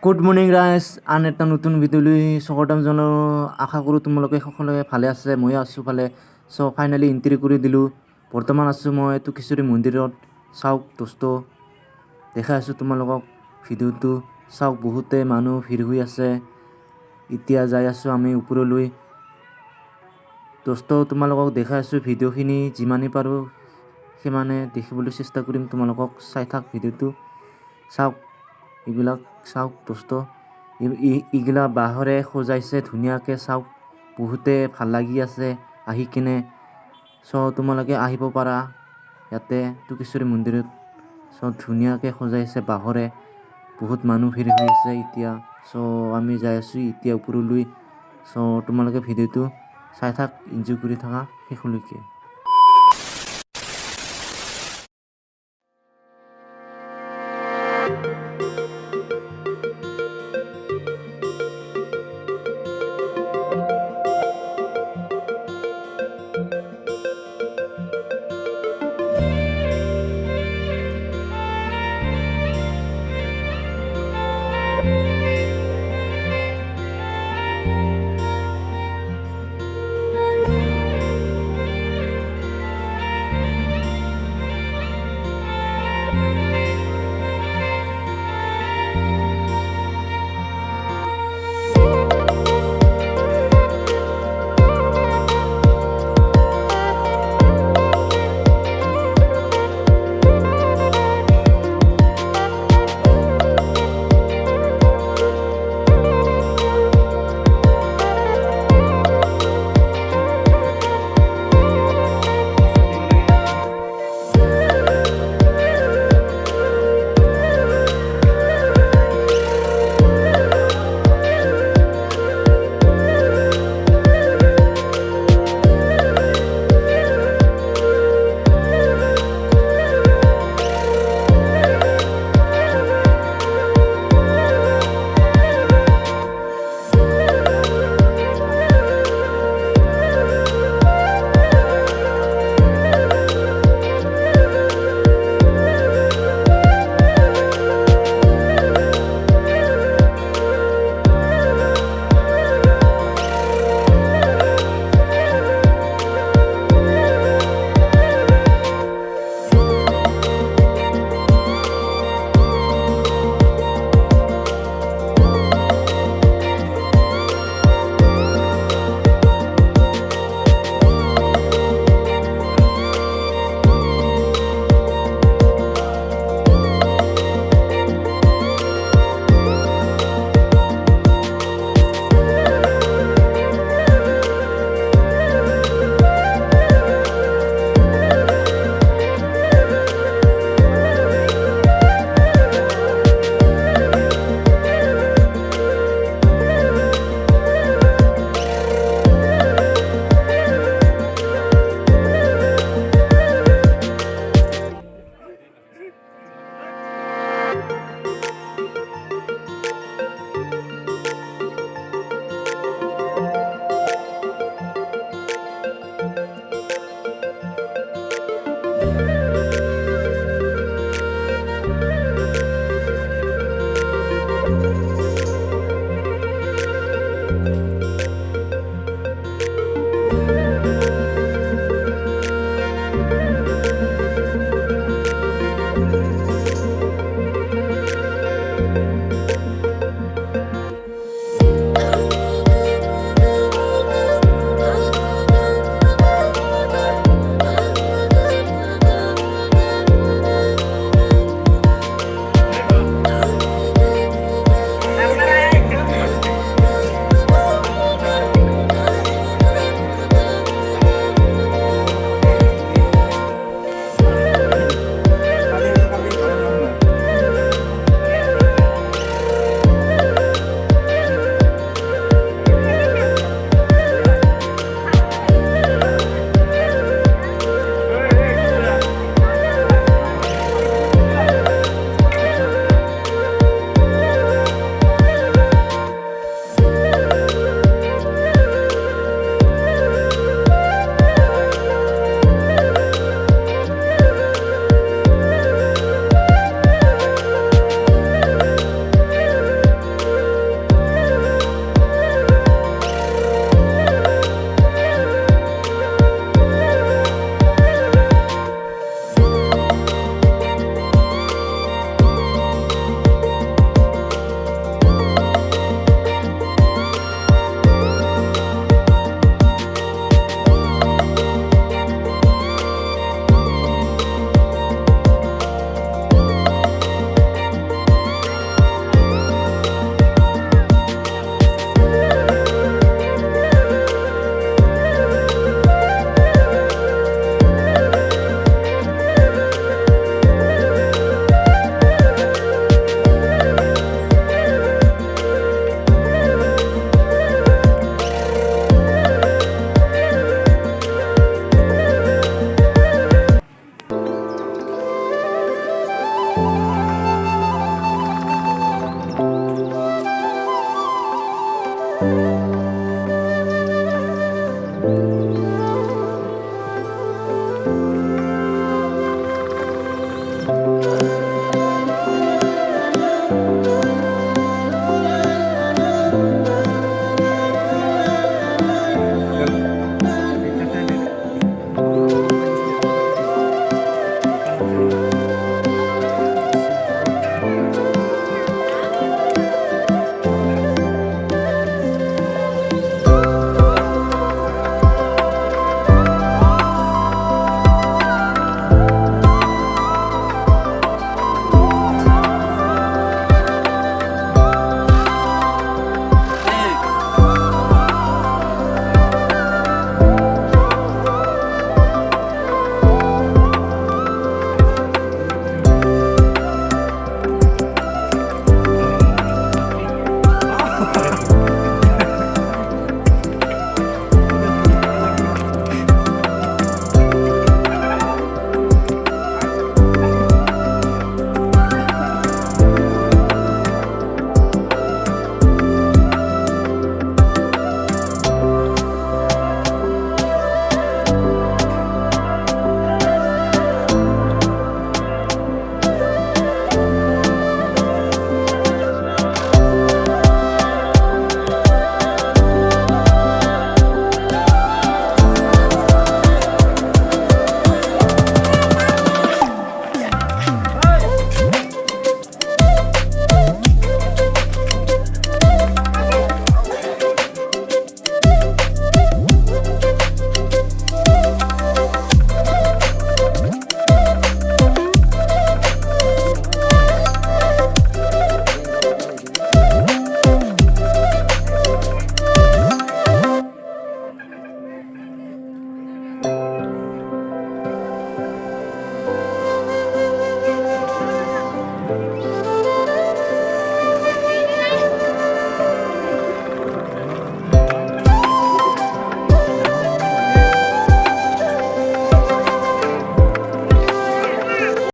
Good morning ৰাইজ, আন এটা নতুন ভিডিঅ'লৈ স্বাগতম জনাওঁ। আশা কৰোঁ তোমালোকে সকলোৱে ভালে আছে, ময়ো আছোঁ ভালে। ফাইনেলি এণ্ট্ৰি কৰি দিলোঁ। বৰ্তমান আছোঁ মই টুকেশ্বৰী মন্দিৰত। চাওক দোস্ত, দেখাই আছোঁ তোমালোকক ভিডিঅ'টো। চাওক বহুতে মানুহ ভিৰ হৈ আছে। এতিয়া যাই আছোঁ আমি ওপৰলৈ। দোস্ত তোমালোকক দেখাই আছোঁ ভিডিঅ'খিনি, যিমানেই পাৰোঁ সিমানে দেখিবলৈ চেষ্টা কৰিম। তোমালোকক চাই থাক ভিডিঅ'টো। চাওক এইবিলাক, চাওক দোস্ত, এইগিলা বাঁহৰে সজাইছে ধুনীয়াকৈ। চাওক বহুতে ভাল লাগি আছে আহি কিনে। তোমালোকে আহিব পাৰা ইয়াতে টুকেশ্বৰী মন্দিৰত। ধুনীয়াকৈ সজাইছে বাঁহৰে। বহুত মানুহ ভিৰ হৈ আছে এতিয়া। আমি যাই আছোঁ এতিয়া ওপৰলৈ। তোমালোকে ভিডিঅ'টো চাই থাক, এনজয় কৰি থাকা শেষলৈকে।